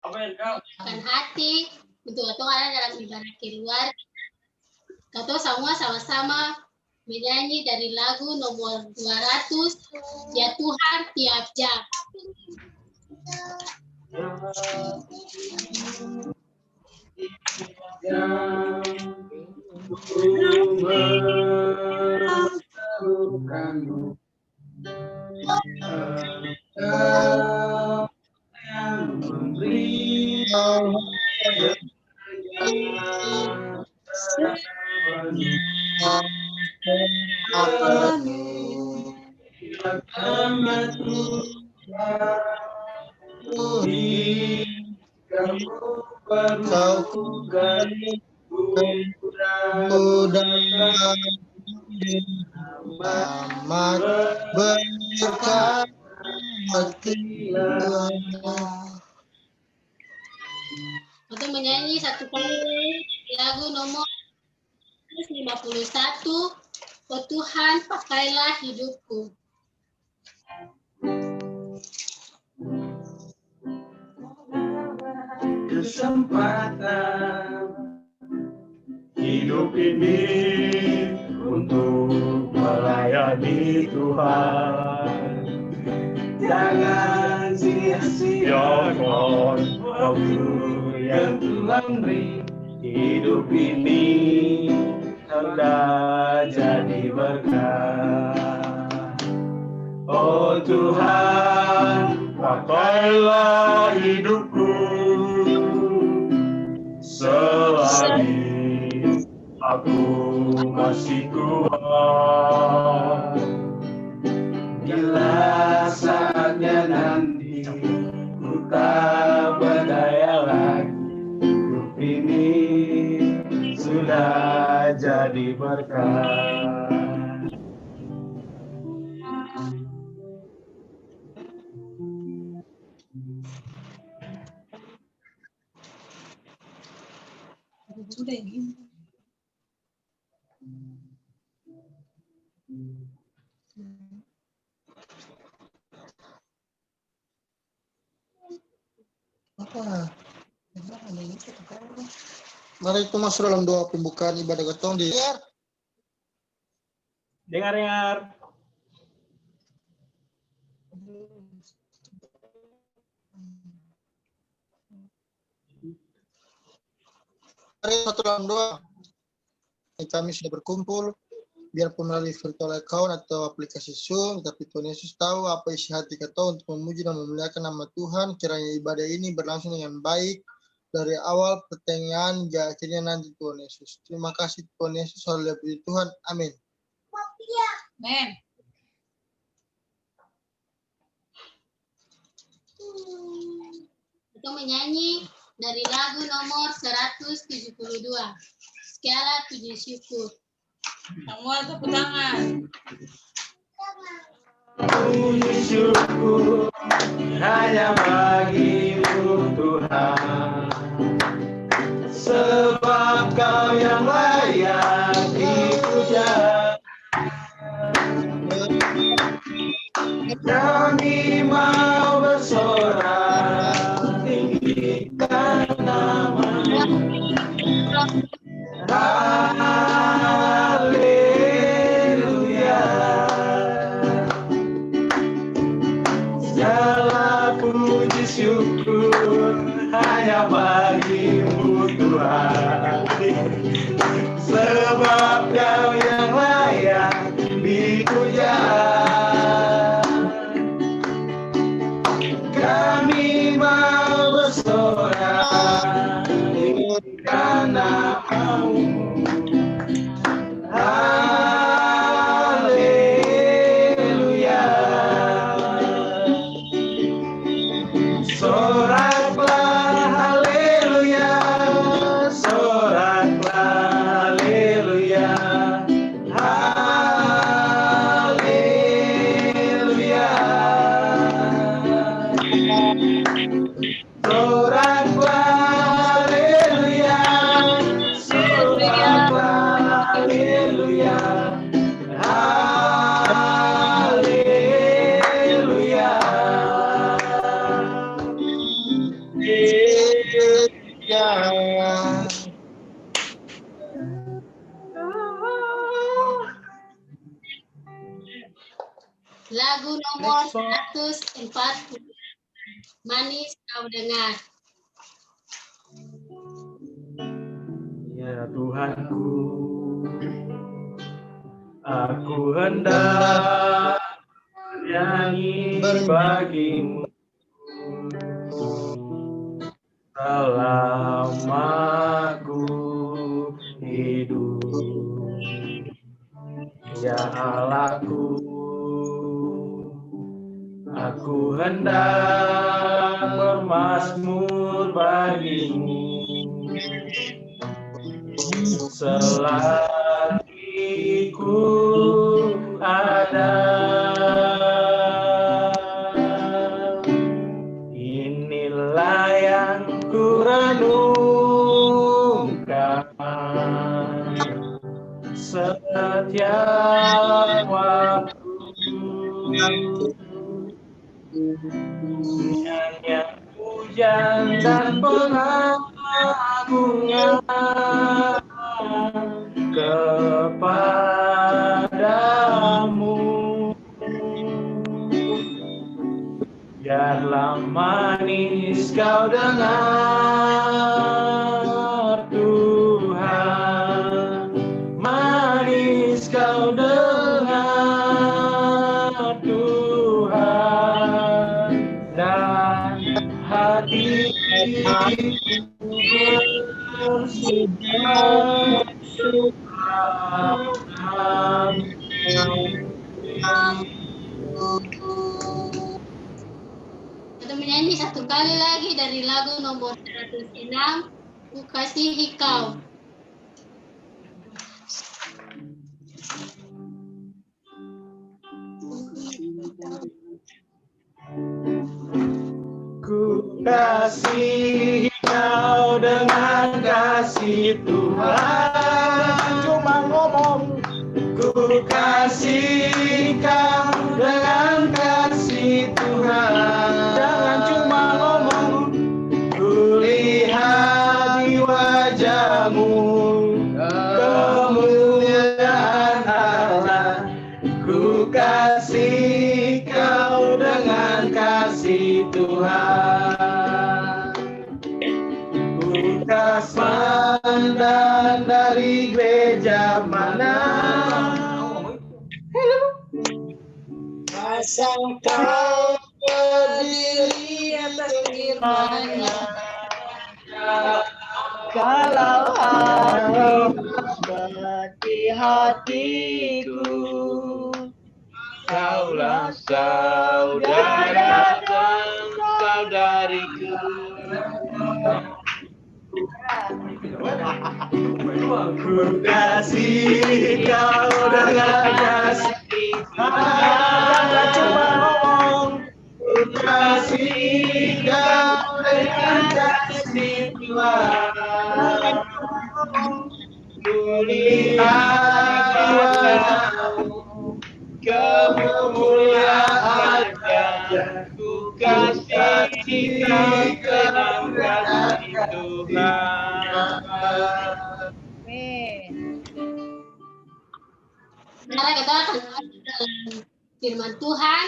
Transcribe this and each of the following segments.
Akan hati untuk katong ada dalam ibadah keluarga. Katong semua sama-sama menyanyi dari lagu nomor 200, Ya Tuhan Tiap Jam. Yang memberi amat berkat Untuk menyanyi satu kali lagu nomor 51, Oh Tuhan pakailah hidupku. kesempatan hidup ini untuk melayani Tuhan. Jangan sia-siakan waktu yang Tuhan beri. Hidup ini hendak jadi berkat. Oh Tuhan, pakailah hidupku selagi aku masih kuat. Bila saatnya nanti ku tak berdaya lagi, hidup ini sudah jadi berkat. Sudah ini. Apa? Mari kita masuk dalam doa pembukaan ibadah ketong di Dengar. Mari satu dalam doa. Kami sudah berkumpul, biarpun melalui virtual account atau aplikasi Zoom, tapi Tuhan Yesus tahu apa isi hati kita untuk memuji dan memuliakan nama Tuhan. Kiranya ibadah ini berlangsung dengan baik dari awal pertengahan hingga akhirnya nanti Tuhan Yesus. Terima kasih Tuhan Yesus, haleluya puji Tuhan, amin. Amin. Kita menyanyi dari lagu nomor 172, Segala Puji Syukur. Semua tepuk tangan. Puji syukur hanya bagimu Tuhan, sebab Kau yang layak dipuja. Kami mau bersorak tinggikan nama-Mu. Haleluya. Segala puji syukur hanya bagi-Mu Tuhan, sebab Kau yang layak dipuja. Kami mau bersorak karena Kau. Haleluya. Soraklah haleluya, Lagu nomor 140. Manis kau dengar. Ya Tuhanku, aku hendak bernyanyi bagimu selama aku hidup. Ya Allahku, aku hendak bermazmur bagimu selagi ku ada. Inilah yang ku renungkan setiap waktu. Nyanyian pujian dan pengagungan kepadamu. Biarlah manis kau dengar Tuhan, manis kau dengar Tuhan, dan hatiku Kita menyanyi satu kali lagi dari lagu nomor 106, Ku Kasihi Kau. Ku kasih kau dengan kasih Tuhan. Cuma ngomong. Ku kasih kau dengan kasih Tuhan. Jangan cuma ngomong. Ku lihat di wajahmu kemuliaan Allah. Ku kasih kau dengan kasih Tuhan. Ku kasih dan dari gereja mana asal kau berdiri atas firman-Nya. Kalau hati hatiku, kaulah saudara dan saudariku. Ku kasih kau dengan kasih Tuhan. Cuma ngomong. Ku kasih kau dengan kasih Tuhan. Ku lihat di wajahmu kemuliaan-Nya. Ku kasih kau dengan kasih Tuhan. Mari kita akan masuk dalam firman Tuhan.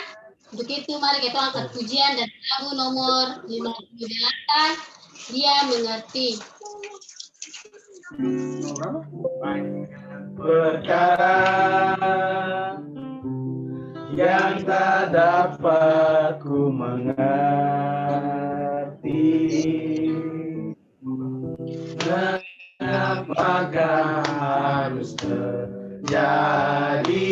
Untuk itu mari kita angkat pujian dari lagu nomor 58, Dia Mengerti. Perkara yang tak dapat ku mengerti, apakah harus terjadi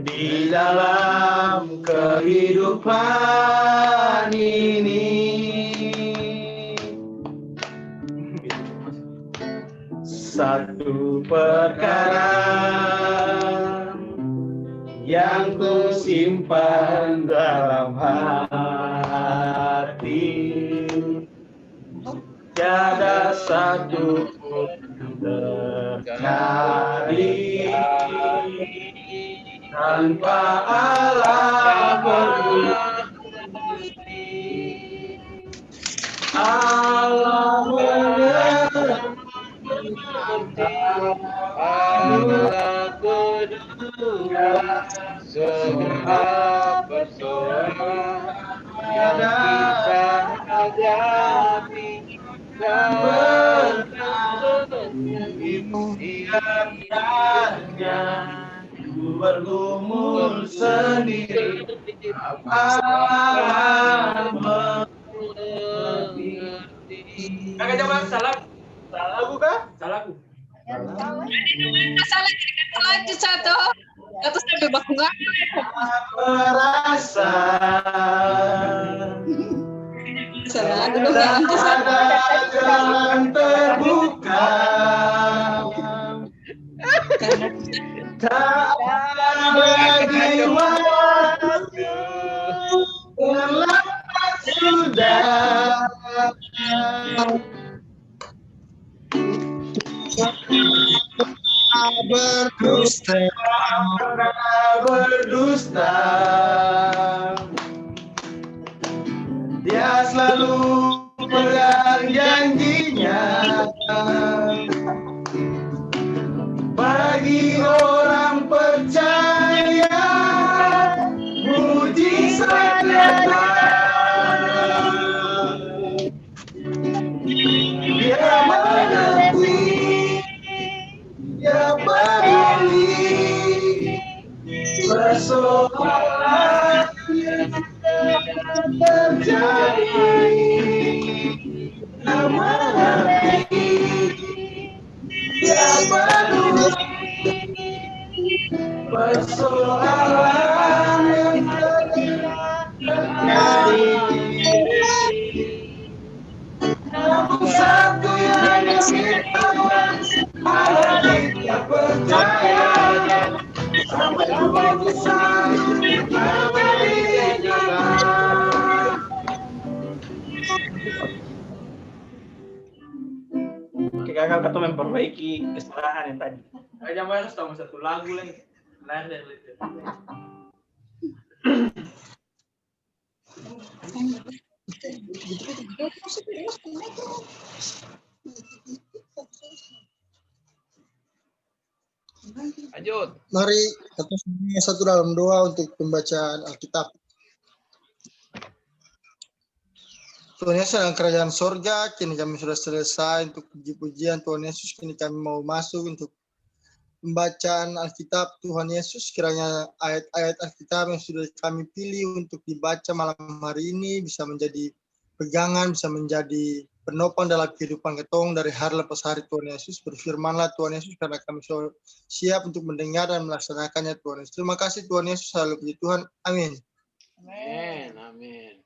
di dalam kehidupan ini. Satu perkara yang ku simpan dalam hati, tiada satu pun terjadi tanpa Allah berdiri. Allah Allah kedua semua persoalan yang kita hadapi tiap-tiapnya ku bergumul sendiri apalah mengerti. Kakak jawab salah lagu kah? Salah lagu. Salah jadi kata lanjut satu. Terus sampai baku nggak? Merasa Salah lagu tak dong. ada jalan terbuka, tak ada waktu terlambat sudah. Berdusta, berdusta, dia selalu pegang janjinya. Bagi orang percaya, mujizat nyata. Dia mengerti, dia peduli, persoalan yang terjadi. Dia mengerti, dia peduli, persoalan yang terjadi. Namun satu yang kita ada tidak percaya sampai keputusan menjadi nyata. Oke, kakak kata memperbaiki kesalahan yang tadi. Aja harus tahu satu lagu lagi. Lain dari itu. Lanjut. mari kita semua satu dalam doa untuk pembacaan Alkitab. Tuhan Yesus dalam kerajaan sorga, kini kami sudah selesai untuk puji-pujian Tuhan Yesus. Kini kami mau masuk untuk pembacaan Alkitab Tuhan Yesus. Kiranya ayat-ayat Alkitab yang sudah kami pilih untuk dibaca malam hari ini bisa menjadi pegangan, bisa menjadi penopang dalam kehidupan ketong dari hari lepas hari. Tuhan Yesus, berfirmanlah Tuhan Yesus, karena kami siap untuk mendengar dan melaksanakannya Tuhan Yesus. Terima kasih Tuhan Yesus, selalu puji Tuhan. Amin. Amin. Amin.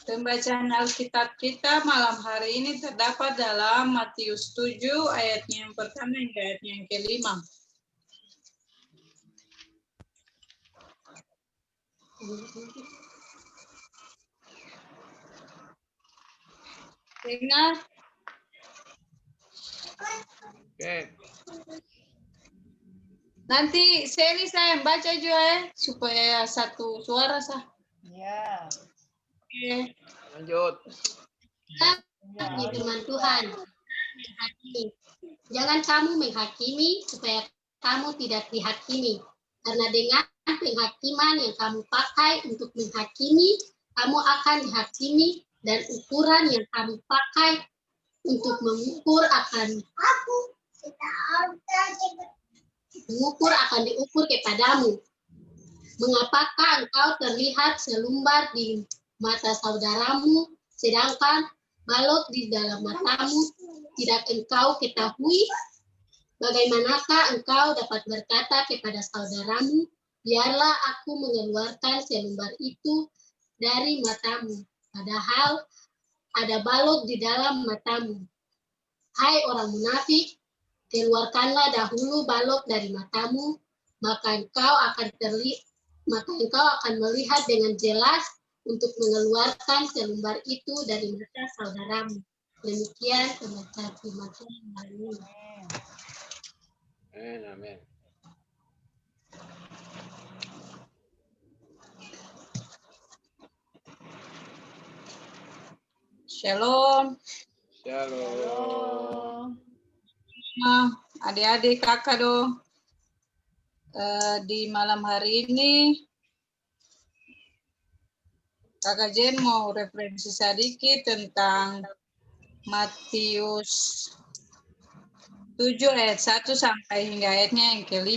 Pembacaan Alkitab kita malam hari ini terdapat dalam Matius 7 ayatnya yang pertama hingga ayatnya yang kelima. Dengar. Oke. Nanti seri saya yang baca juga ya, supaya satu suara sah. Ya. Oke. Lanjut. Di firman Tuhan, menghakimi. Jangan kamu menghakimi supaya kamu tidak dihakimi. Karena dengan penghakiman yang kamu pakai untuk menghakimi, kamu akan dihakimi, dan ukuran yang kamu pakai untuk mengukur akan diukur kepadamu. Mengapakah engkau terlihat selumbar di mata saudaramu, sedangkan balok di dalam matamu tidak engkau ketahui? Bagaimanakah engkau dapat berkata kepada saudaramu, biarlah aku mengeluarkan selumbar itu dari matamu, padahal ada balok di dalam matamu? Hai orang munafik, keluarkanlah dahulu balok dari matamu, maka engkau akan melihat dengan jelas untuk mengeluarkan selumbar itu dari mata saudaramu. Demikian pembacaan firman Tuhan hari ini. Amin. Amin. Shalom. Shalom. Adik-adik, kakak dong. Di malam hari ini, kakak Jen mau referensi sedikit tentang Matius 7 ayat 1 sampai hingga ayatnya yang ke-5.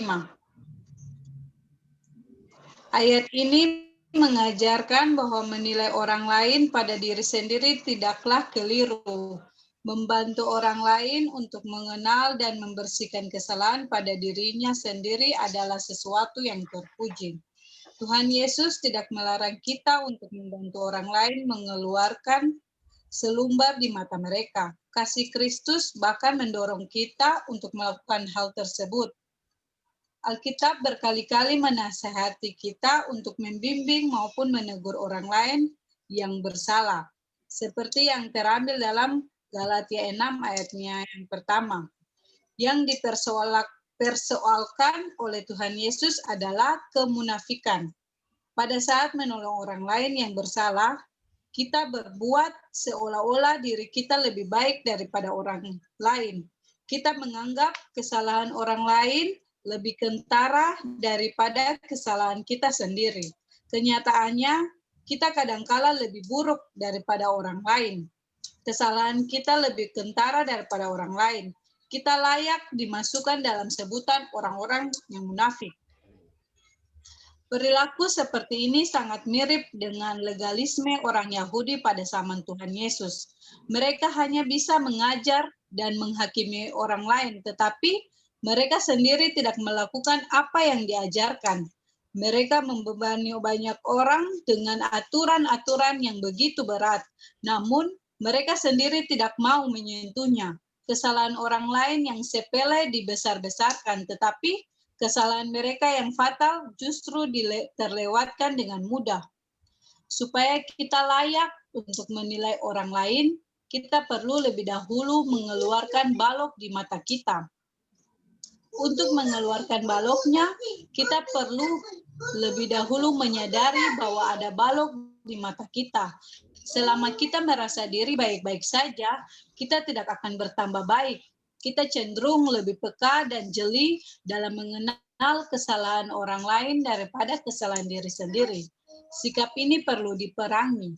Ayat ini mengajarkan bahwa menilai orang lain pada diri sendiri tidaklah keliru. Membantu orang lain untuk mengenal dan membersihkan kesalahan pada dirinya sendiri adalah sesuatu yang terpuji. Tuhan Yesus tidak melarang kita untuk membantu orang lain mengeluarkan selumbar di mata mereka. Kasih Kristus bahkan mendorong kita untuk melakukan hal tersebut. Alkitab berkali-kali menasihati kita untuk membimbing maupun menegur orang lain yang bersalah. Seperti yang terambil dalam Galatia 6 ayatnya yang pertama. Yang dipersoalkan oleh Tuhan Yesus adalah kemunafikan. Pada saat menolong orang lain yang bersalah, kita berbuat seolah-olah diri kita lebih baik daripada orang lain. Kita menganggap kesalahan orang lain lebih kentara daripada kesalahan kita sendiri. Kenyataannya, kita kadangkala lebih buruk daripada orang lain. Kesalahan kita lebih kentara daripada orang lain. Kita layak dimasukkan dalam sebutan orang-orang yang munafik. Perilaku seperti ini sangat mirip dengan legalisme orang Yahudi pada zaman Tuhan Yesus. Mereka hanya bisa mengajar dan menghakimi orang lain, tetapi mereka sendiri tidak melakukan apa yang diajarkan. Mereka membebani banyak orang dengan aturan-aturan yang begitu berat, namun mereka sendiri tidak mau menyentuhnya. Kesalahan orang lain yang sepele dibesar-besarkan, tetapi kesalahan mereka yang fatal justru terlewatkan dengan mudah. Supaya kita layak untuk menilai orang lain, kita perlu lebih dahulu mengeluarkan balok di mata kita. Untuk mengeluarkan baloknya, kita perlu lebih dahulu menyadari bahwa ada balok di mata kita. Selama kita merasa diri baik-baik saja, kita tidak akan bertambah baik. Kita cenderung lebih peka dan jeli dalam mengenal kesalahan orang lain daripada kesalahan diri sendiri. Sikap ini perlu diperangi.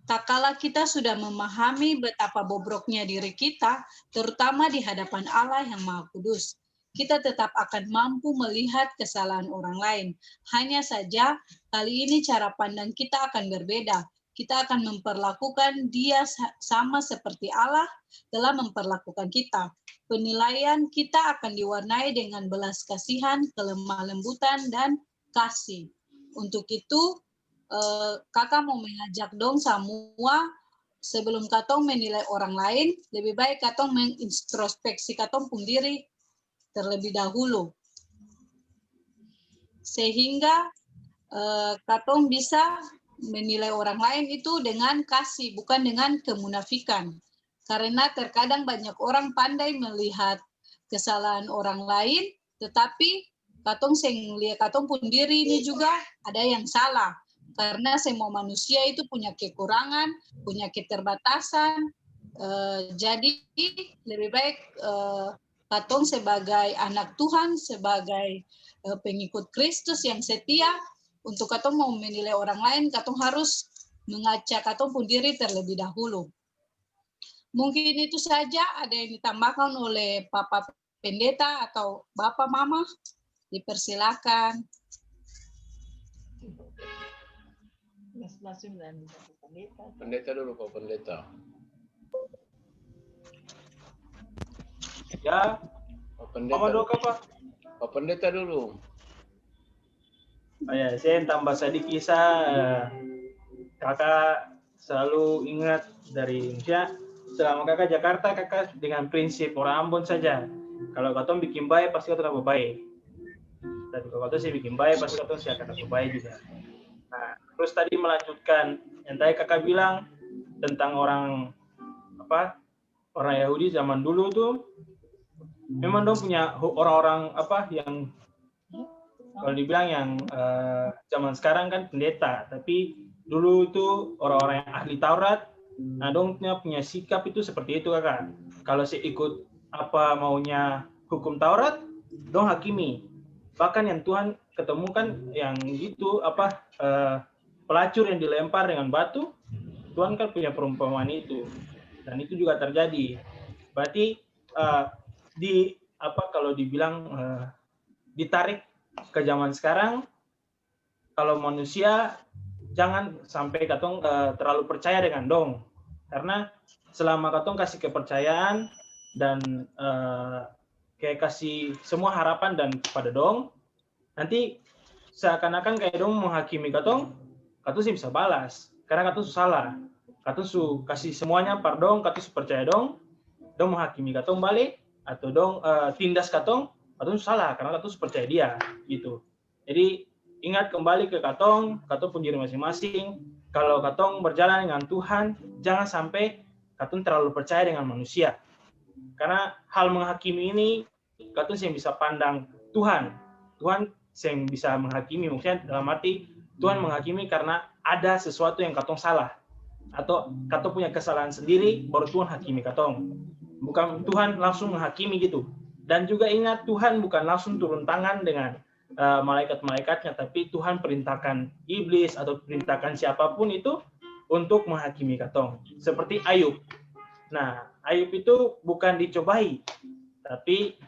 Tak kala kita sudah memahami betapa bobroknya diri kita, terutama di hadapan Allah yang Maha Kudus, kita tetap akan mampu melihat kesalahan orang lain. Hanya saja, kali ini cara pandang kita akan berbeda. Kita akan memperlakukan dia sama seperti Allah telah memperlakukan kita. Penilaian kita akan diwarnai dengan belas kasihan, kelemah lembutan, dan kasih. Untuk itu, kakak mau mengajak dong semua, sebelum katong menilai orang lain, lebih baik katong mengintrospeksi katong pun diri terlebih dahulu. Sehingga katong bisa menilai orang lain itu dengan kasih, bukan dengan kemunafikan. Karena terkadang banyak orang pandai melihat kesalahan orang lain, tetapi katong lihat katong pun diri ini juga ada yang salah. Karena semua manusia itu punya kekurangan, punya keterbatasan. Jadi lebih baik katong sebagai anak Tuhan, sebagai pengikut Kristus yang setia, untuk katong mau menilai orang lain, katong harus mengaca katong pun diri terlebih dahulu. Mungkin itu saja. Ada yang ditambahkan oleh Papa Pendeta atau Bapak Mama? Dipersilakan. Pendeta dulu, Pak Pendeta. Ya, Pak Pendeta. Mama doa apa? Pak Pendeta dulu. Ya, saya tambah sedikit kisah. Kakak selalu ingat dari Indonesia. Selama kakak Jakarta, kakak dengan prinsip orang Ambon saja. Kalau katong bikin baik, pasti katong dapat baik. Dan kalau katong sih bikin baik, pasti katong sih akan dapat baik juga. Nah, terus tadi melanjutkan yang tadi kakak bilang tentang orang Yahudi zaman dulu tuh, memang dong punya orang-orang yang kalau dibilang yang zaman sekarang kan pendeta, tapi dulu itu orang-orang yang ahli Taurat Nah, dongnya punya sikap itu seperti itu kakak. Kalau saya ikut apa maunya hukum Taurat, dong hakimi. Bahkan yang Tuhan ketemukan yang gitu pelacur yang dilempar dengan batu, Tuhan kan punya perumpamaan itu, dan itu juga terjadi. Berarti kalau dibilang ditarik ke zaman sekarang, kalau manusia jangan sampai katong terlalu percaya dengan dong, karena selama katong kasih kepercayaan dan kayak kasih semua harapan dan pada dong, nanti seakan-akan kayak dong menghakimi katong sih bisa balas karena katong salah, katong su kasih semuanya pardon, katong su percaya dong menghakimi katong balik atau dong tindas katong salah karena katong su percaya dia gitu. Jadi ingat kembali ke katong pun diri masing-masing. Kalau katong berjalan dengan Tuhan, jangan sampai katong terlalu percaya dengan manusia. Karena hal menghakimi ini, katong yang bisa pandang Tuhan. Tuhan yang bisa menghakimi, maksudnya dalam arti Tuhan menghakimi karena ada sesuatu yang katong salah. Atau katong punya kesalahan sendiri, baru Tuhan hakimi katong. Bukan Tuhan langsung menghakimi gitu. Dan juga ingat, Tuhan bukan langsung turun tangan dengan malaikat-malaikatnya, tapi Tuhan perintahkan iblis atau perintahkan siapapun itu untuk menghakimi katong. Seperti Ayub. Nah, Ayub itu bukan dicobai, tapi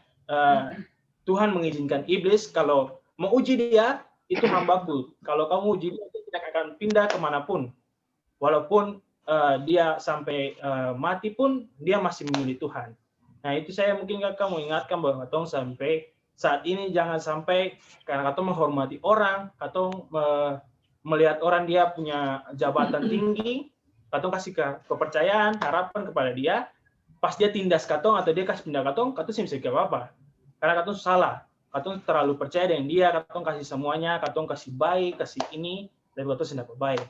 Tuhan mengizinkan iblis kalau mau uji dia, itu hambaku. Kalau kamu uji dia tidak akan pindah kemanapun. Walaupun dia sampai mati pun, dia masih memilih Tuhan. Nah, itu saya mungkin kakak mau ingatkan bahwa katong sampai saat ini jangan sampai karena katong menghormati orang, katong melihat orang dia punya jabatan tinggi, katong kasih kepercayaan, harapan kepada dia, pas dia tindas katong atau dia kasih pindah katong sih bisa apa-apa. Karena katong salah, katong terlalu percaya dengan dia, katong kasih semuanya, katong kasih baik, kasih ini, dan katong tidak baik.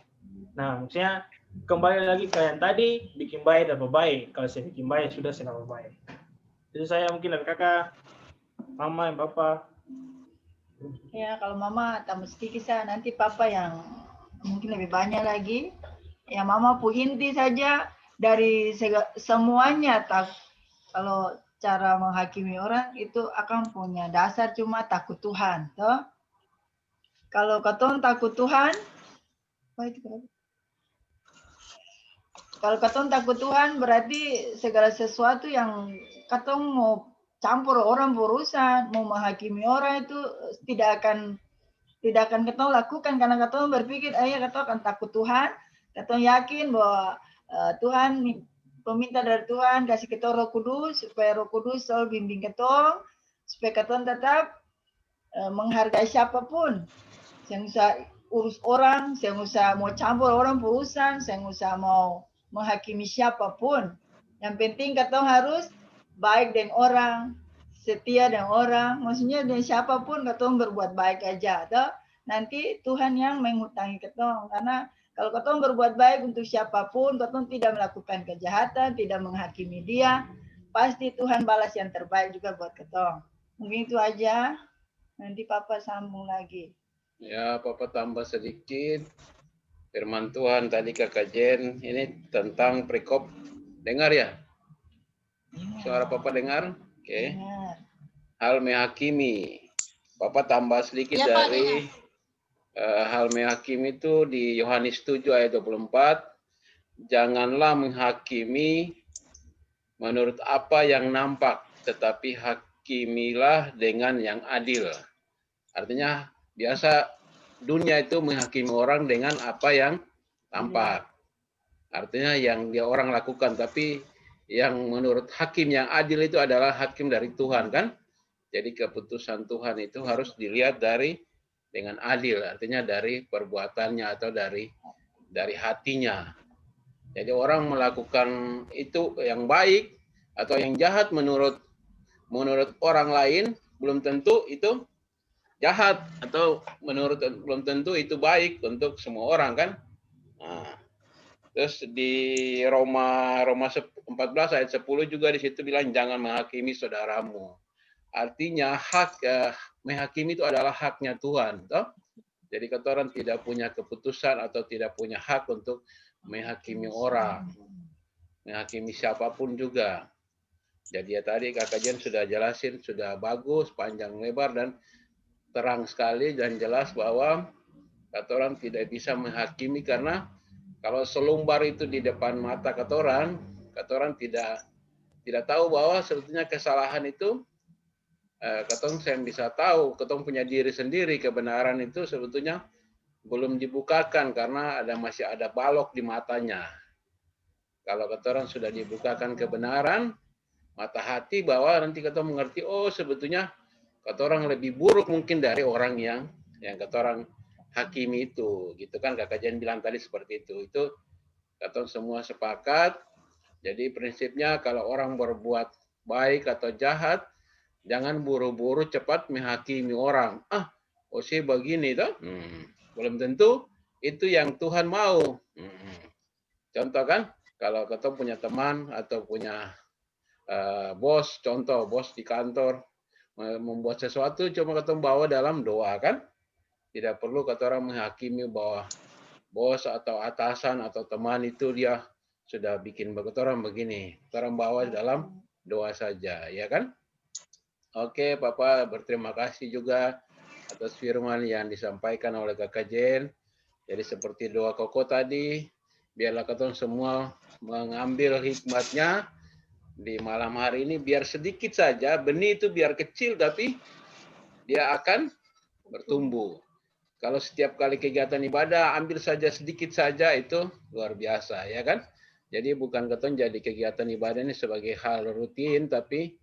Nah, maksudnya kembali lagi ke yang tadi, bikin baik dan baik. Kalau saya bikin baik, sudah saya baik. Itu saya mungkin dari kakak, mama, yang papa. Ya, kalau mama tambah sedikit saya, nanti papa yang mungkin lebih banyak lagi. Ya, mama pu inti saja dari semuanya. Kalau cara menghakimi orang itu akan punya dasar cuma takut Tuhan. Toh? Kalau katong takut Tuhan, kalau katong takut Tuhan berarti segala sesuatu yang katong mau campur orang berurusan, mau menghakimi orang itu tidak akan katong lakukan karena katong berpikir, katong akan takut Tuhan, katong yakin bahwa Tuhan peminta dari Tuhan kasih kita Roh Kudus supaya Roh Kudus selalu bimbing katong supaya katong tetap menghargai siapapun, yang usah urus orang, yang usah mau campur orang berurusan, yang usah mau menghakimi siapapun. Yang penting katong harus baik dengan orang, setia dengan orang, maksudnya dengan siapapun katong berbuat baik aja. Toh? Nanti Tuhan yang menghutangi katong, karena kalau katong berbuat baik untuk siapapun, katong tidak melakukan kejahatan, tidak menghakimi dia, pasti Tuhan balas yang terbaik juga buat katong. Mungkin itu aja, nanti Papa sambung lagi. Ya, Papa tambah sedikit. Firman Tuhan tadi Kakak Jen, ini tentang perikop. Dengar ya? Suara Papa dengar? Oke. Hal menghakimi. Papa tambah sedikit ya, dari hal menghakimi itu di Yohanes 7 ayat 24. Janganlah menghakimi menurut apa yang nampak, tetapi hakimilah dengan yang adil. Artinya biasa dunia itu menghakimi orang dengan apa yang tampak. Artinya yang dia orang lakukan, tapi yang menurut hakim yang adil itu adalah hakim dari Tuhan, kan? Jadi keputusan Tuhan itu harus dilihat dengan adil, artinya dari perbuatannya atau dari hatinya. Jadi orang melakukan itu yang baik atau yang jahat menurut orang lain belum tentu itu jahat, atau belum tentu itu baik untuk semua orang, kan? Nah, terus di Roma 14 ayat 10 juga di situ bilang jangan menghakimi saudaramu. Artinya menghakimi itu adalah haknya Tuhan, toh? Jadi kata orang tidak punya keputusan atau tidak punya hak untuk menghakimi orang, menghakimi siapapun juga. Jadi ya tadi Kakak Jen sudah jelasin, sudah bagus, panjang lebar dan terang sekali dan jelas bahwa kata orang tidak bisa menghakimi karena kalau selumbar itu di depan mata kata orang tidak tahu bahwa sebetulnya kesalahan itu katong saya bisa tahu, katong punya diri sendiri, kebenaran itu sebetulnya belum dibukakan karena masih ada balok di matanya. Kalau kata orang sudah dibukakan kebenaran, mata hati bahwa nanti kata mengerti, oh sebetulnya kata orang lebih buruk mungkin dari orang yang kata orang hakimi itu, gitu kan Kakak Jen bilang tadi seperti itu. Itu kata semua sepakat. Jadi prinsipnya kalau orang berbuat baik atau jahat, jangan buru-buru cepat menghakimi orang. Oh sih begini toh. Belum tentu itu yang Tuhan mau. Contoh kan, kalau kita punya teman atau punya bos, contoh bos di kantor membuat sesuatu, cuma kita bawa dalam doa kan. Tidak perlu kata orang menghakimi bahwa bos atau atasan atau teman itu dia sudah bikin kata orang begini. Kita orang bawa dalam doa saja, ya kan? Oke, Papa berterima kasih juga atas firman yang disampaikan oleh Kakak Jen. Jadi seperti doa Koko tadi, biarlah kita semua mengambil hikmatnya di malam hari ini, biar sedikit saja, benih itu biar kecil tapi dia akan bertumbuh. Kalau setiap kali kegiatan ibadah, ambil saja sedikit saja, itu luar biasa, ya kan? Jadi bukan keton jadi kegiatan ibadah ini sebagai hal rutin, tapi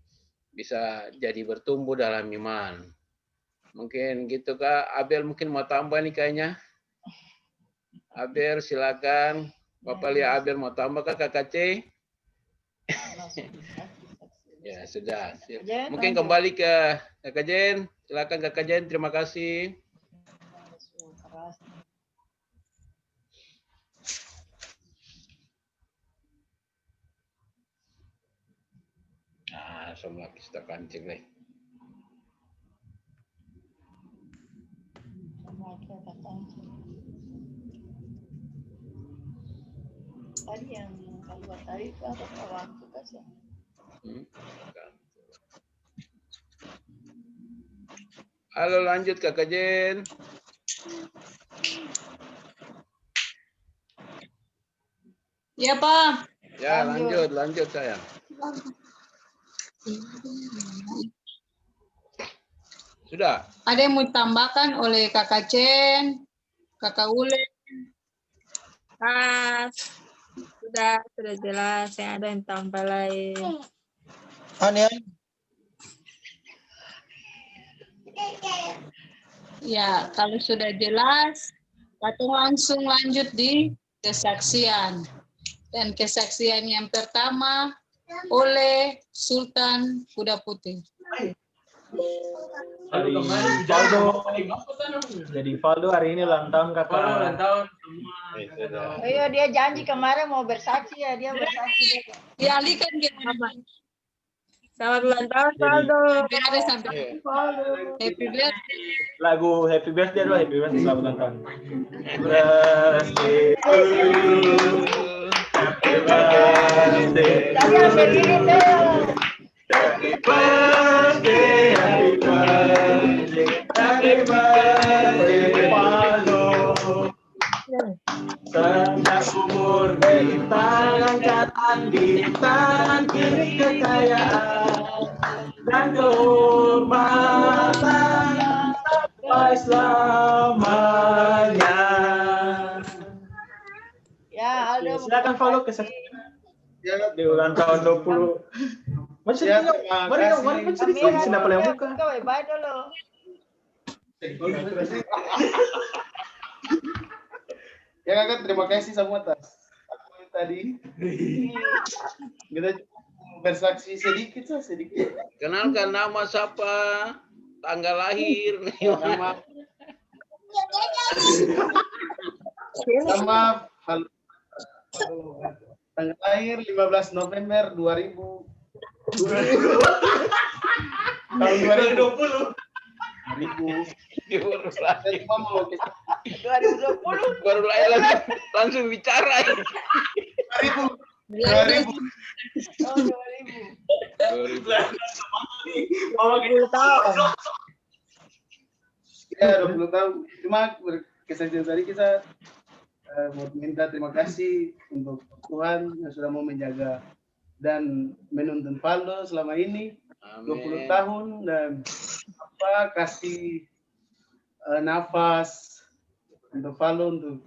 bisa jadi bertumbuh dalam iman. Mungkin gitu Kak. Abel mungkin mau tambah nih kayaknya. Abel silakan. Bapak lihat Abel mau tambah Kak Kakak C? Ya sudah. Mungkin kembali ke Kakak Jen. Silakan Kakak Jen. Terima kasih. Semua kita kancing nih. Tadi yang keluar tadi itu apa waktu kasih? Halo, lanjut Kakak Jen. Ya Pak. Ya lanjut sayang. Sudah. Ada yang mau ditambahkan oleh Kakak Chen, Kakak Ule? Sudah jelas. Yang ada yang tambah lain. Ya, kalau sudah jelas, kita langsung lanjut di kesaksian. Dan kesaksian yang pertama oleh Sultan Kuda Putih. Jadi Valdo hari ini ulang tahun Kakak. Ulang tahun. Iya, dia janji kemarin mau bersaksi ya, dia bersaksi. Dialihkan ke nama. Selamat ulang tahun, Valdo. Biar sampai happy birthday. Lagu Happy Birthday dulu, Happy Birthday selamat ulang tahun. Birthday to you. Happy birthday. Happy birthday, happy birthday, happy birthday, Valdo. Sejak umur di tangan kanan, di tangan kiri kekayaan dan kehormatan sampai selamanya. Ya, Aldo. Silakan follow kesaksian di ulang tahun 20. Mari sedikit, siapa yang buka? Bye dulu. Ya Kakak, terima kasih semua atas aku tadi. Kita bersaksi sedikit. Kenalkan nama siapa, tanggal lahir. Sama tanggal lahir 15 November 2000. Tahun 2020. Baru lahir. Saya cuma mau 2020. Baru lahir langsung bicara. 2000. 12 Oh, 2000. 20 tahun. Ya, 20 tahun. Cuma kesaksian tadi kita mau minta terima kasih untuk Tuhan yang sudah mau menjaga dan menuntun Valdo selama ini 20 tahun dan kasih nafas untuk Valdo untuk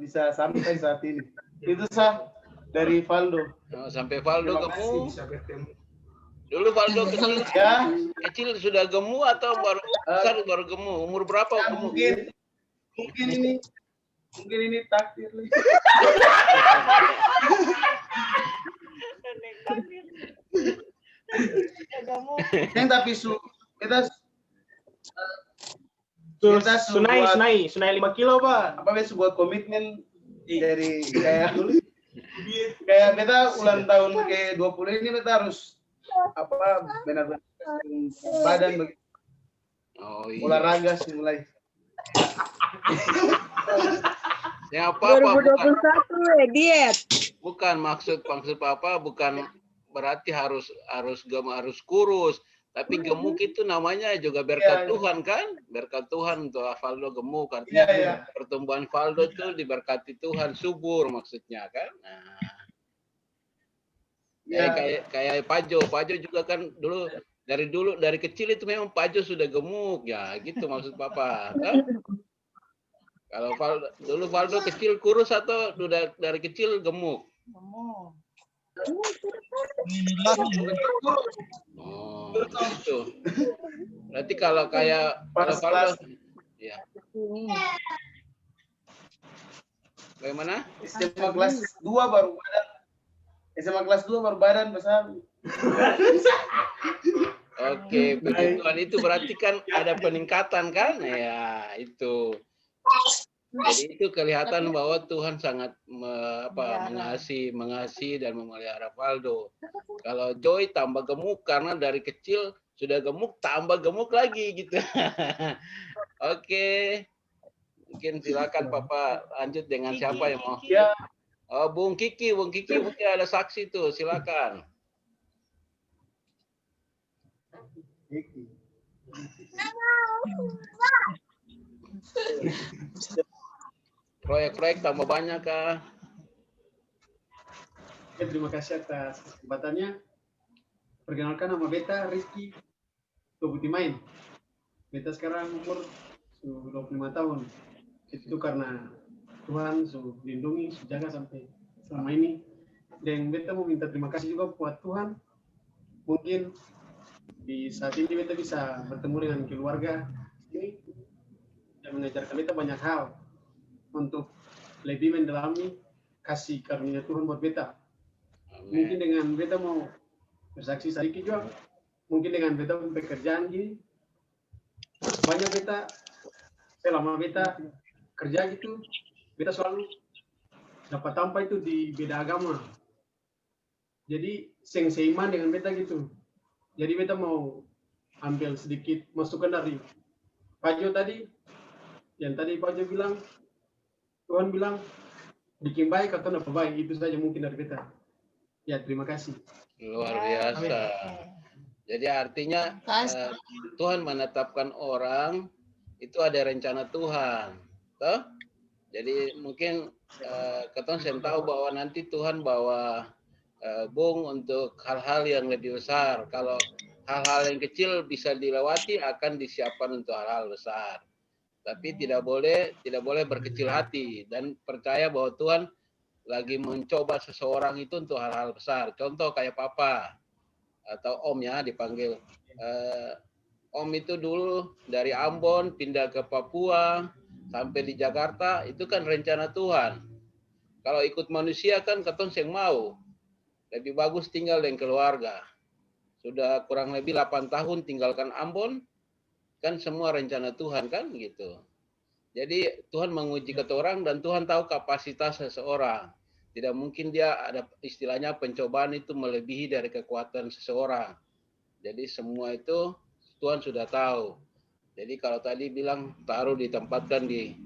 bisa sampai saat ini. Itu dari Valdo. Oh, sampai Valdo Terima kasih gemuk. bisa bertemu. Dulu Valdo kecil, Ya, kecil sudah gemuk atau baru besar baru gemuk? Umur berapa ya gemuk? mungkin ini takdir. Yang tapi kita Sunai 5 kilo, Pak. apa sebuah komitmen dari kayak beta ulang tahun ke 20 ini beta harus benar-benar badan begitu. Oh iya. Olahraga sih mulai. Yang apa-apa 2021 diet. bukan maksud Papa bukan berarti harus kurus, tapi gemuk itu namanya juga berkat Tuhan kan? Berkat Tuhan untuk Valdo gemuk artinya pertumbuhan Valdo itu diberkati Tuhan, subur maksudnya kan? Nah. Kayak Pajo juga kan dari kecil itu memang Pajo sudah gemuk ya, gitu maksud Papa kan? Kalau Valdo kecil kurus atau udah dari kecil gemuk? Oh, gitu. Berarti kalau Valdo ya. Bagaimana? SMA kelas 2 baru badan. SMA kelas 2 baru badan besar. Oke, Tuhan itu berarti kan ada peningkatan kan? Ya, itu. Jadi itu kelihatan bahwa Tuhan sangat mengasihi dan memelihara Valdo. Kalau Joy tambah gemuk karena dari kecil sudah gemuk, tambah gemuk lagi gitu. Oke. Mungkin silakan Papa lanjut dengan siapa yang mau. Ya. Oh, Bung Kiki mungkin ada saksi tuh, silakan. Proyek-proyek tambah banyak kah? Ya, terima kasih atas kesempatannya. Perkenalkan nama beta Rizky Tobutimain. Beta sekarang umur 25 tahun. Itu karena Tuhan lindungi, jaga sampai selama ini. Dan beta mau minta terima kasih juga buat Tuhan. Mungkin di saat ini beta bisa bertemu dengan keluarga ini dan mengajarkan beta banyak hal untuk lebih mendalami kasih karunia Tuhan buat beta. Mungkin dengan beta mau bersaksi sedikit juga. Mungkin dengan beta pekerjaan gini, banyak beta selama beta kerja gitu, beta selalu dapat tanpa itu di beda agama. Jadi seiman dengan beta gitu. Jadi beta mau ambil sedikit masukan dari Pajo tadi. Yang tadi Pajo bilang, Tuhan bilang bikin baik atau apa baik, itu saja mungkin dari beta. Ya, terima kasih. Luar biasa. Jadi artinya Tuhan menetapkan orang itu ada rencana Tuhan. Toh? Jadi mungkin saya tahu bahwa nanti Tuhan bawa Bung untuk hal-hal yang lebih besar. Kalau hal-hal yang kecil bisa dilewati akan disiapkan untuk hal-hal besar. Tapi tidak boleh berkecil hati dan percaya bahwa Tuhan lagi mencoba seseorang itu untuk hal-hal besar. Contoh kayak Papa atau Om ya dipanggil. Om itu dulu dari Ambon pindah ke Papua sampai di Jakarta, itu kan rencana Tuhan. Kalau ikut manusia kan ketong yang mau. Lebih bagus tinggal dengan keluarga. Sudah kurang lebih 8 tahun tinggalkan Ambon, kan semua rencana Tuhan kan gitu. Jadi Tuhan menguji kata orang dan Tuhan tahu kapasitas seseorang. Tidak mungkin dia ada istilahnya pencobaan itu melebihi dari kekuatan seseorang. Jadi semua itu Tuhan sudah tahu. Jadi kalau tadi bilang taruh ditempatkan di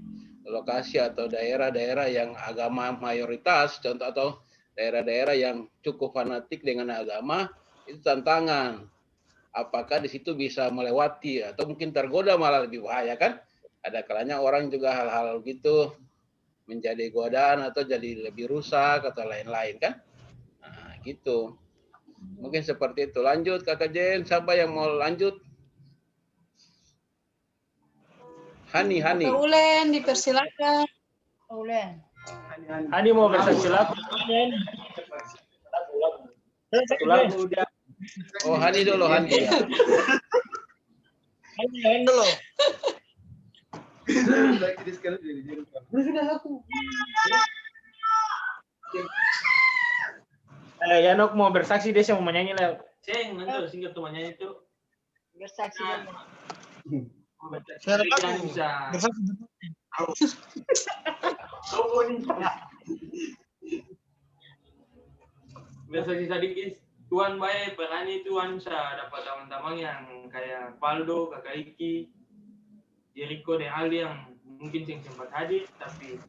lokasi atau daerah-daerah yang agama mayoritas, contoh atau daerah-daerah yang cukup fanatik dengan agama, itu tantangan. Apakah di situ bisa melewati atau mungkin tergoda malah lebih bahaya kan? Ada kalanya orang juga hal-hal gitu menjadi godaan atau jadi lebih rusak atau lain-lain kan? Nah, gitu. Mungkin seperti itu. Lanjut Kakak Jen, siapa yang mau lanjut? Hani. Kakak Ulen, dipersilakan. Ulen. Hani mau bersaksi lagu. Satu lagu dia. Oh, Hani dulu, Hani. Hani dulu. Yanok mau bersaksi, dia mau menyanyi lah. Ceng, nanti singkat tuh menyanyi itu. Bersaksi dulu. Saya Jadi lagu. bisa. Bersaksi. Bersaksi sedikit. Tuhan baik, berani Tuhan bisa dapat teman-teman yang kayak Valdo, Kakak Iki, Jericho, dan Ali yang mungkin sempat hadir, tapi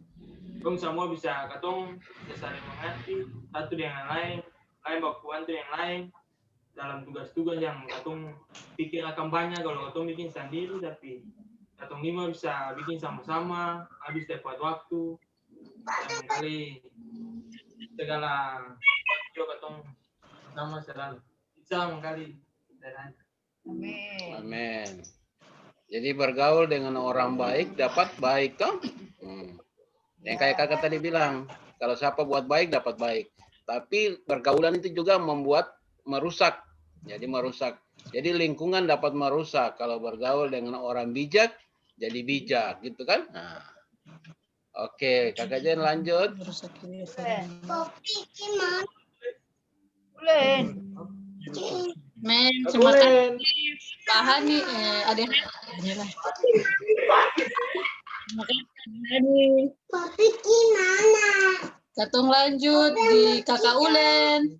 dong semua bisa katong bisa saling mengerti satu dengan lain baku bantu yang lain dalam tugas-tugas yang katong pikir akan banyak kalau katong bikin sendiri, tapi katong lima bisa bikin sama-sama, habis tepat waktu, dan kali segala juga katong sama selalu bisa mengkali dan Amin. Amin. Jadi bergaul dengan orang baik dapat baik toh. Yang kayak kakak tadi bilang, kalau siapa buat baik dapat baik. Tapi pergaulan itu juga membuat merusak. Jadi merusak. Jadi lingkungan dapat merusak. Kalau bergaul dengan orang bijak, jadi bijak, gitu kan? Nah. Oke, kakak Jen lanjut. Ulen. Men, terima kasih. Pak Hani, ada yang lah. Terima kasih, Hani. Katong lanjut di Kakak Ulen.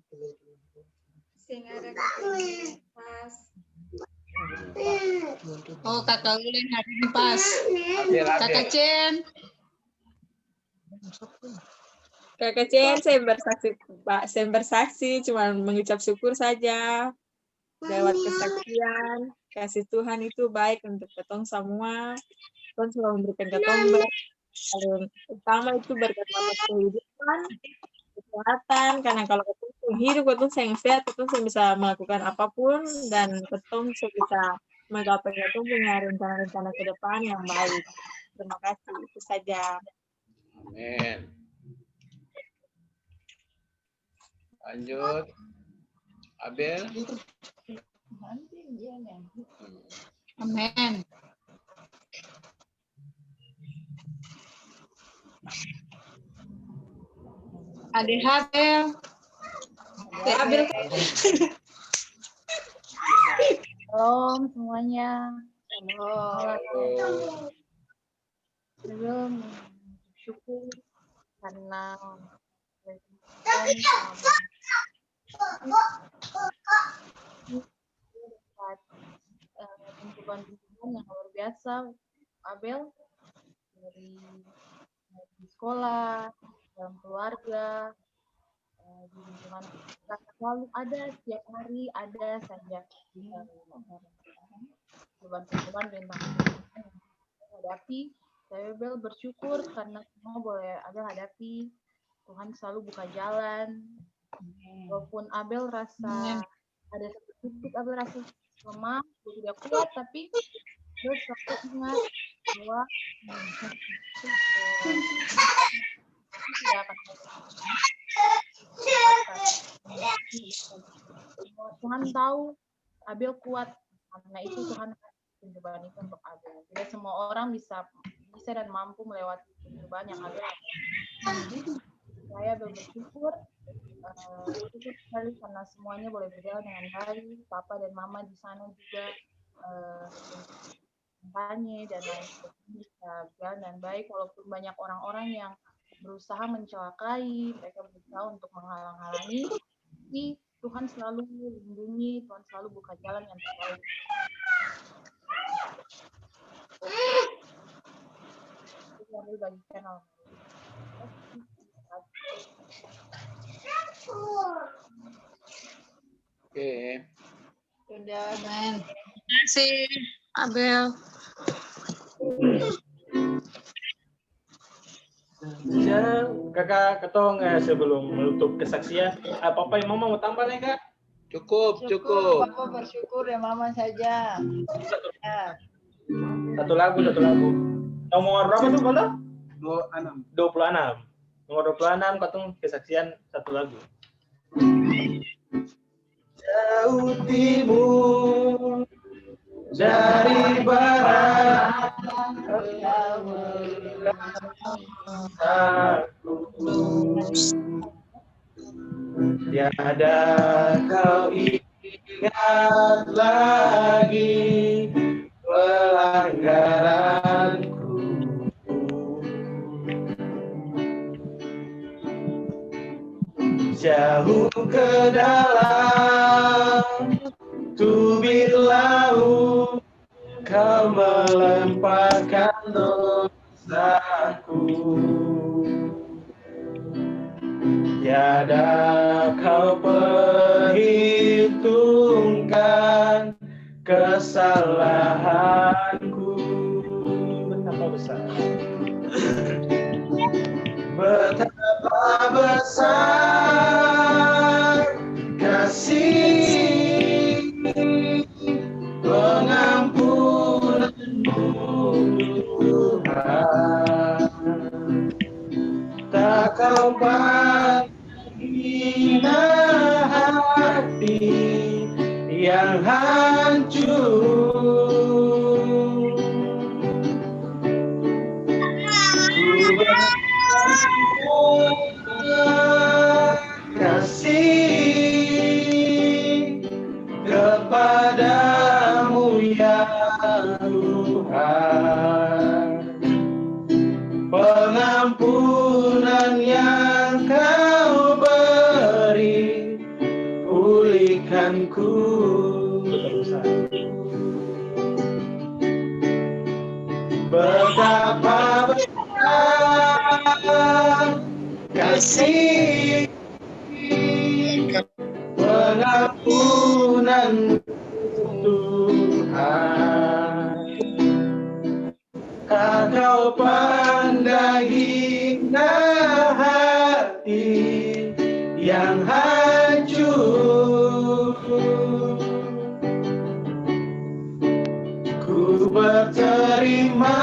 Oh, Kakak Ulen hari ini pas. Kakak Chen. Kakak Chen, saya bersaksi, cuma mengucap syukur saja lewat kesaksian. Kasih Tuhan itu baik untuk ketong semua. Tuhan selalu memberikan ketong paling utama itu berkat kehidupan, kesehatan. Karena kalau ketong hidup, ketong yang sehat, ketong bisa melakukan apapun dan ketong bisa menggapai ketong punya rencana-rencana ke depan yang baik. Terima kasih, itu saja. Amin. Lanjut. Abel. Amin. Adik Abel. Abel. Shalom semuanya. Halo. Belum syukur karena tuntuban-tuntuban yang luar biasa, Abel, dari di sekolah, dalam keluarga, di lingkungan kita selalu ada, setiap hari ada saja tuntuban-tuntuban tentang yang hadapi. Saya Abel bersyukur karena semua boleh Abel hadapi. Tuhan selalu buka jalan. Walaupun Abel rasa ada satu titik Abel rasa lemah, tidak kuat, tapi Abel selalu ingat bahwa tidak akan Tuhan tahu Abel kuat, karena itu Tuhan cobaan itu untuk Abel. Tidak semua orang bisa dan mampu melewati cobaan yang Abel. Saya bersyukur sekali karena semuanya boleh berjalan dengan baik. Papa dan Mama di sana juga kampanye dan lain sebagainya bisa berjalan dengan baik, walaupun banyak orang-orang yang berusaha mencelakai, mereka berusaha untuk menghalang-halangi, tapi Tuhan selalu lindungi, Tuhan selalu buka jalan yang terbaik. Ambil bagi channel. Oke. Sudah. Amin. Terima kasih, Abel. Kakak ketong sebelum menutup kesaksian, apa yang mama mau tambah nih kak? Cukup. Papa bersyukur ya mama saja. Ya. Satu lagu. Nomor berapa tuh kalau? 26. Nomor 26 ketong kesaksian satu lagu. Jauh timur dari barat aku tiada kau ingat lagi pelanggaranku. Jauh ke dalam tubir laut kau melemparkan dosaku. Tiada kau perhitungkan kesalahanku. Betapa besar. Betapa besar kasih pengampunanmu Tuhan. Tak kau pandang hina hati yang hancur. Kasih kepadamu ya Tuhan, pengampunan yang kau beri pulihkanku. Betapa besar kasih pengampunan Tuhan. Tak kau pandang hina hati yang hancur. Ku berterima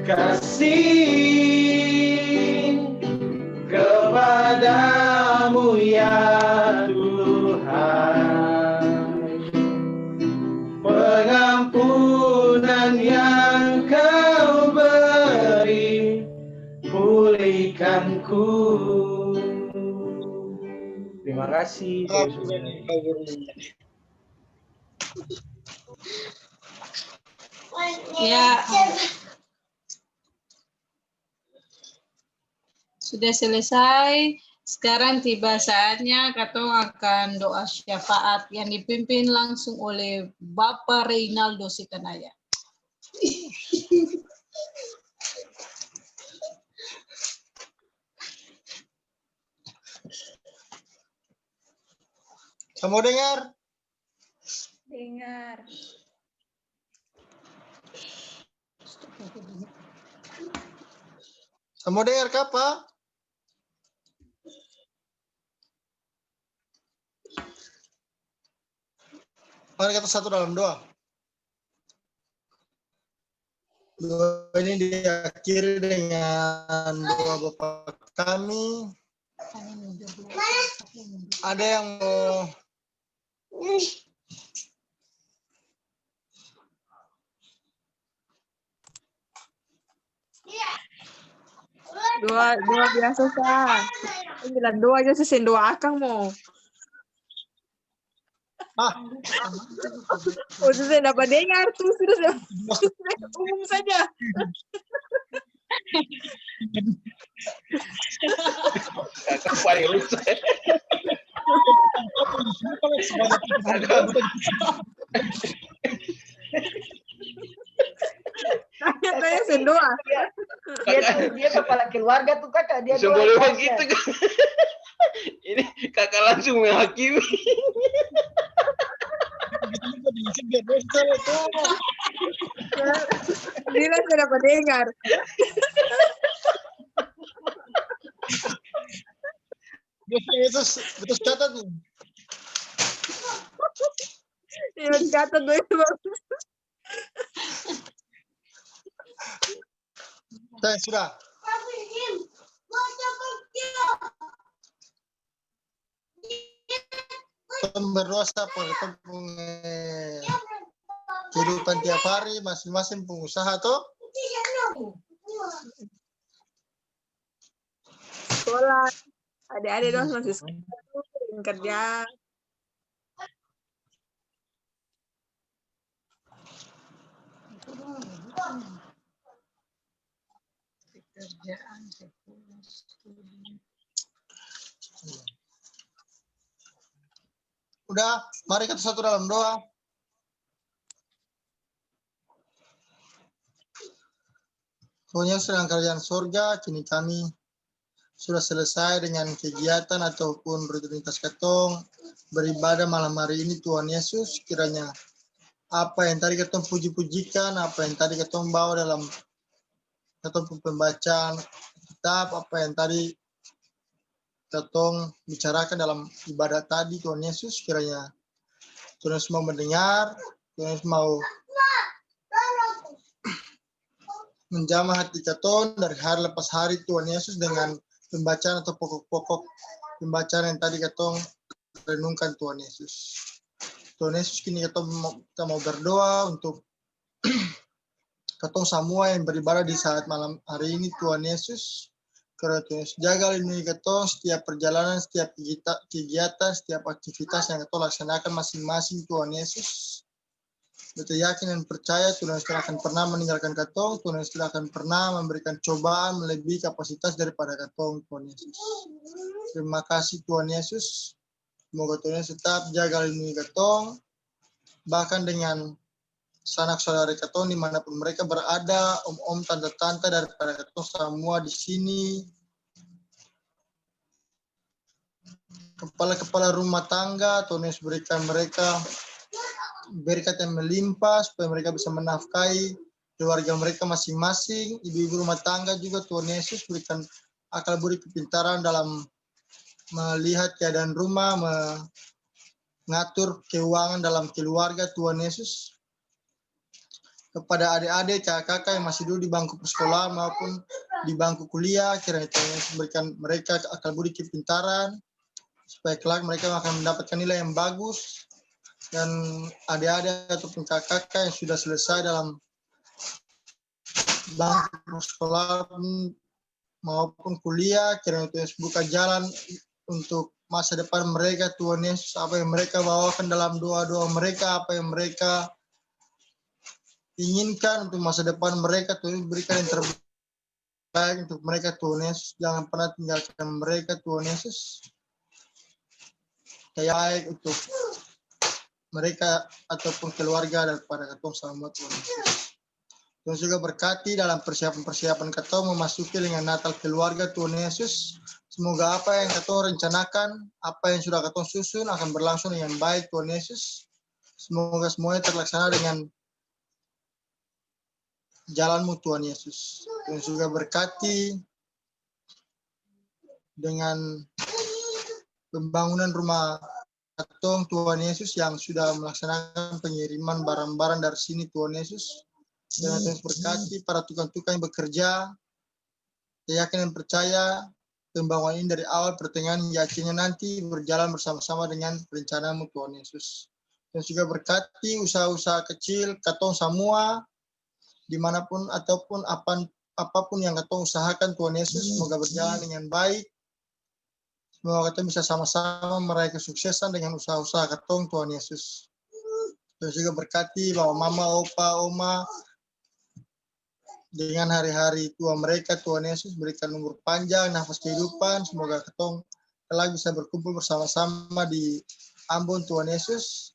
kasih kepadamu ya Tuhan, pengampunan yang kau beri pulihkanku. Terima kasih. Ya, sudah selesai. Sekarang tiba saatnya Katong akan doa syafaat yang dipimpin langsung oleh Bapak Reynaldo Sitanaya. Kamu dengar? Dengar. Kamu dengar kapa? Mari kita satu dalam doa. Doa ini diakhiri dengan doa Bapa kami. Ada yang mau Doa biasa sah. Bilang doa aja sih doa akang mau. Oh, saya dapat dengar tuh sudah umum saja. Kakak paling lucu. doa. Dia kepala keluarga tuh kakak, dia doa Boleh dahsyat. begitu kan. Ini kakak langsung menghakimi. Dila sudah mendengar. Betul catat nih. Dila catat dulu. Sudah. Berdosa kehidupan tiap hari masing-masing pengusaha tuh Sekolah. Adik-adik doang masih sekolah, kerja. udah, mari kita satu dalam doa. Tuhan Yesus dalam kerajaan surga, kini kami sudah selesai dengan kegiatan ataupun rutinitas ketong beribadah malam hari ini. Tuhan Yesus, kiranya apa yang tadi ketong puji-pujikan, apa yang tadi ketong bawa dalam ketong pembacaan kitab, apa yang tadi ketong bicarakan dalam ibadah tadi, Tuhan Yesus, kiranya Tuhan Yesus mau mendengar, Tuhan Yesus mau menjamah hati ketong dari hari lepas hari, Tuhan Yesus, dengan pembacaan atau pokok-pokok pembacaan yang tadi ketong renungkan, Tuhan Yesus. Tuhan Yesus, kini kita mau berdoa untuk ketong semua yang beribadah di saat malam hari ini, Tuhan Yesus. Karena Tuhan Yesus jaga lindungi ketong setiap perjalanan, setiap kegiatan, setiap aktivitas yang ketong laksanakan masing-masing, Tuhan Yesus. Betul yakin dan percaya Tuhan Yesus tidak akan pernah meninggalkan ketong, Tuhan Yesus tidak akan pernah memberikan cobaan melebihi kapasitas daripada ketong, Tuhan Yesus. Terima kasih Tuhan Yesus. Semoga Tuhan Yesus tetap jaga lindungi ketong, bahkan dengan sanak saudara ketong dimanapun mereka berada, om-om, tante-tante daripada ketong semua di sini, kepala-kepala rumah tangga, Tuhan Yesus berikan mereka berkat yang melimpah supaya mereka bisa menafkahi keluarga mereka masing-masing. Ibu-ibu rumah tangga juga Tuhan Yesus berikan akal budi kepintaran dalam melihat keadaan rumah, mengatur keuangan dalam keluarga, Tuhan Yesus. Kepada adik-adik, kakak-kakak yang masih dulu di bangku persekolahan maupun di bangku kuliah, kiranya Tuhan Yesus berikan mereka akal budi kepintaran supaya kelak mereka akan mendapatkan nilai yang bagus. Dan adik-adik ataupun kakak-kakak yang sudah selesai dalam bangku sekolah maupun kuliah, kiranya Tuhan Yesus buka jalan untuk masa depan mereka, Tuhan Yesus. Apa yang mereka bawakan dalam doa-doa mereka, apa yang mereka inginkan untuk masa depan mereka, Tuhan Yesus berikan yang terbaik untuk mereka, Tuhan Yesus. Jangan pernah tinggalkan mereka, Tuhan Yesus. Kayak baik untuk mereka ataupun keluarga daripada ketong semua, Tuhan Yesus. Tuhan juga berkati dalam persiapan-persiapan ketong memasuki dengan Natal keluarga, Tuhan Yesus. Semoga apa yang ketong rencanakan, apa yang sudah ketong susun akan berlangsung dengan baik, Tuhan Yesus. Semoga semuanya terlaksana dengan jalan-Mu, Tuhan Yesus. Tuhan juga berkati dengan pembangunan rumah ketong, Tuhan Yesus, yang sudah melaksanakan pengiriman barang-barang dari sini, Tuhan Yesus. Dan Tuhan berkati para tukang-tukang yang bekerja, yakin dan percaya pembangunan ini dari awal, pertengahan, hingga akhirnya nanti berjalan bersama-sama dengan rencana-Mu, Tuhan Yesus. Dan juga berkati usaha-usaha kecil ketong semua, dimanapun ataupun apapun yang ketong usahakan, Tuhan Yesus, semoga berjalan dengan baik. Semoga kita bisa sama-sama meraih kesuksesan dengan usaha-usaha ketong, Tuhan Yesus. Terus juga berkati bahwa mama, opa, oma dengan hari-hari tua mereka, Tuhan Yesus, berikan umur panjang, nafas kehidupan. Semoga ketong kelak bisa berkumpul bersama-sama di Ambon, Tuhan Yesus.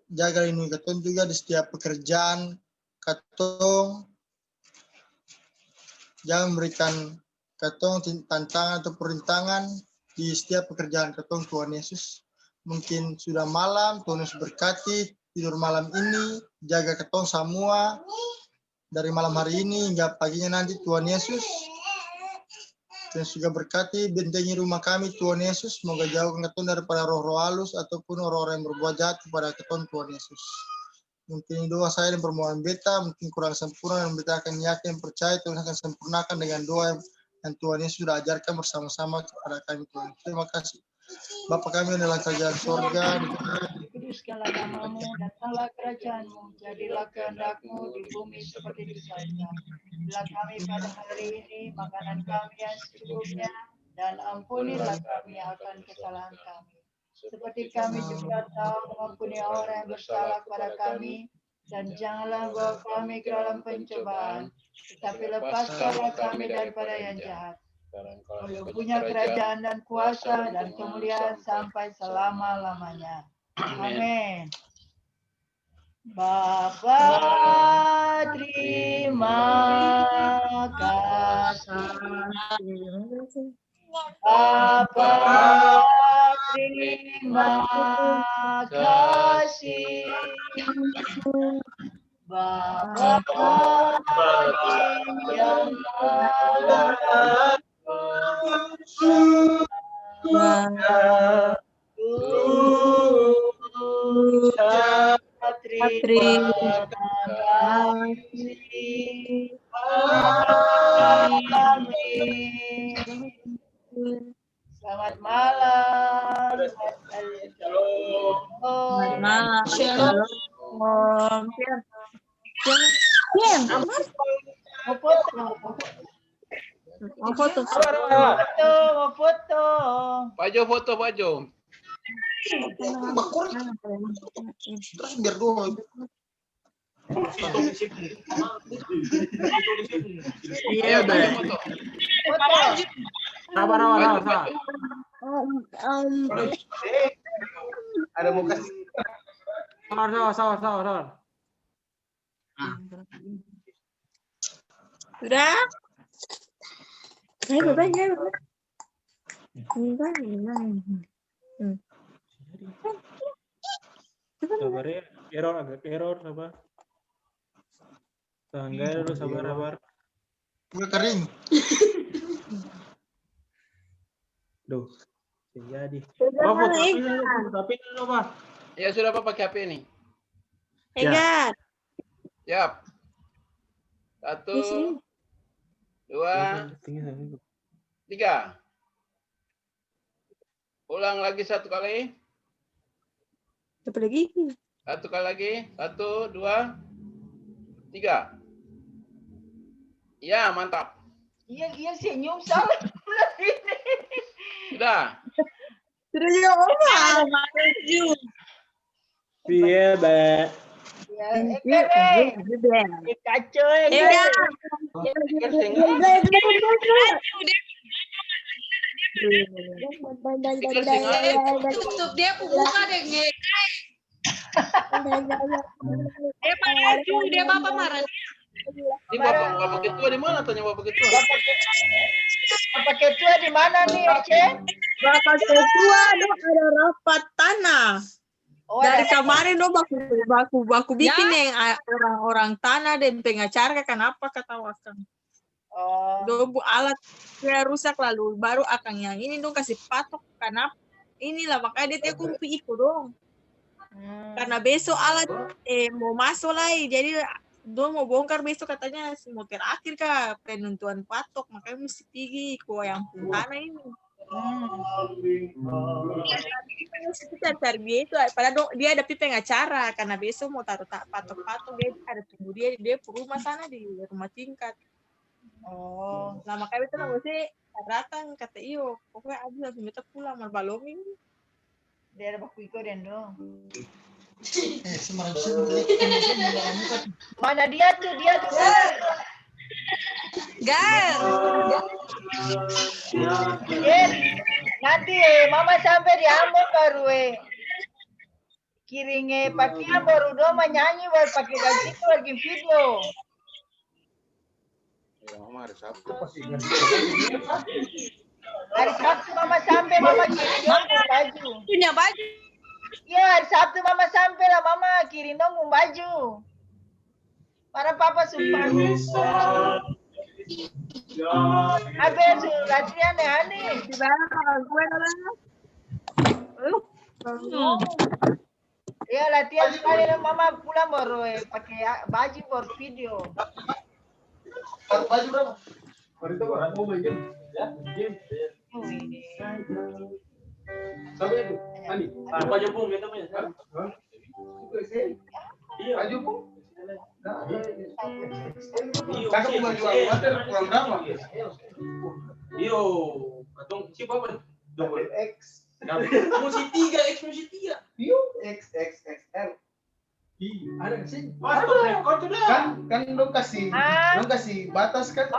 Jaga lindungi ketong juga di setiap pekerjaan ketong, Jangan memberikan katong tantangan atau perintangan di setiap pekerjaan katong, Tuhan Yesus. Mungkin sudah malam, Tuhan Yesus berkati tidur malam ini, jaga katong semua dari malam hari ini hingga paginya nanti, Tuhan Yesus. Dan juga berkati bentengi rumah kami, Tuhan Yesus. Semoga jauhkan katong daripada roh-roh halus ataupun orang-orang yang berbuat jahat kepada katong, Tuhan Yesus. Mungkin doa saya dan permohonan beta mungkin kurang sempurna, dan beta akan yakin percaya Tuhan akan sempurnakan dengan doa yang Tuhan Yesus sudah ajarkan bersama-sama kepada kami, Tuhan. Terima kasih. Bapa kami adalah kerajaan sorga, Kuduskanlah namamu, datanglah kerajaanmu, jadilah kehendak-Mu di bumi seperti di surga. Berilah kami pada hari ini makanan kami yang secukupnya, dan ampunilah kami akan kesalahan kami. Seperti kami juga tahu mengampuni orang yang bersalah kepada kami, dan janganlah bawa kami ke dalam pencobaan, tetapi lepaskanlah kami daripada yang jahat. Kau punya kerajaan dan kuasa dan kemuliaan sampai selama-lamanya. Amin. Bapa, terima kasih. Bapa, terima kasih. Bapa yang terima kasih. Amin. Selamat malam. Selamat malam. Shalom. Mau foto. Mau foto. Pak Jo foto, Pak Jo. terus biar doa. Iya, Bang. Sabar. Ada muka. Sabar. Sudah? Ayo, Bang. Sabar ya, error, sabar. Tangga dulu, sabar. Udah kering. Duh, jadi. Apa tapi dulu, Pak. Ya sudah Pak pakai HP ini. Enggak. Siap. 1, 2, 3. Ulang lagi 1 kali. Apa lagi? 1 kali lagi. 1, 2, 3. Ya, mantap. Iya senyum salah. Sudah. Sudah juga Oma. Maju. Iya, Mbak. Kacau Tutup dia buka deh. Dia maju, dia bapak marah. Ini Bapak Ketua di mana? Tanya Bapak Ketua. Bapak Ketua di mana nih, Ece? Bapak Ketua dong ada rapat tanah. Dari kemarin dong baku bikin yang orang-orang tanah dan pengacara kenapa kata Wakang. Dong alat saya rusak lalu baru Akang yang ini dong kasih patok kenapa inilah makanya dia kumpi ikut dong. Karena besok alat mau masuk lagi jadi dong mau bongkar besok katanya mau terakhir kah penentuan patok makanya mesti pergi ke yang tanah ini. Kita cari dia itu padahal dia ada pengacara karena besok mau taruh patok-patok dia ada tunggu dia rumah sana di rumah tingkat. Nah makanya itu mesti datang kata iyo pokoknya Abi harus minta pulang mal balongin. Dia ada baku ikut dan dong. Mana dia tuh Gar. Nanti mama sampai di Ambon baru kiringe pakaian baru dong menyanyi baru pakai gaji itu lagi video. Ya, Mama hari Sabtu. Hari Sabtu Mama sampai, Mama kirim dong baju. Punya baju. Iya, hari Sabtu Mama sampai lah, Mama kirim dong baju. Para Papa sumpah. Abel suruh latihan ya, Hani. Di belakang gue adalah. Iya, latihan sekali lah, Mama pulang baru pakai baju baru video. Baju berapa? Baru itu mau main game. Ya, game. Sampai itu. Ani. Apa aja pun kita punya. Iya. Baju pun. Kakak mau jual water kurang berapa? Iyo, katong siapa apa? Double X. Musik 3, musik 3. Yo, XXXL. Ada kesini. Mas, rekor tuh dah. Kan lo kasih batas kan?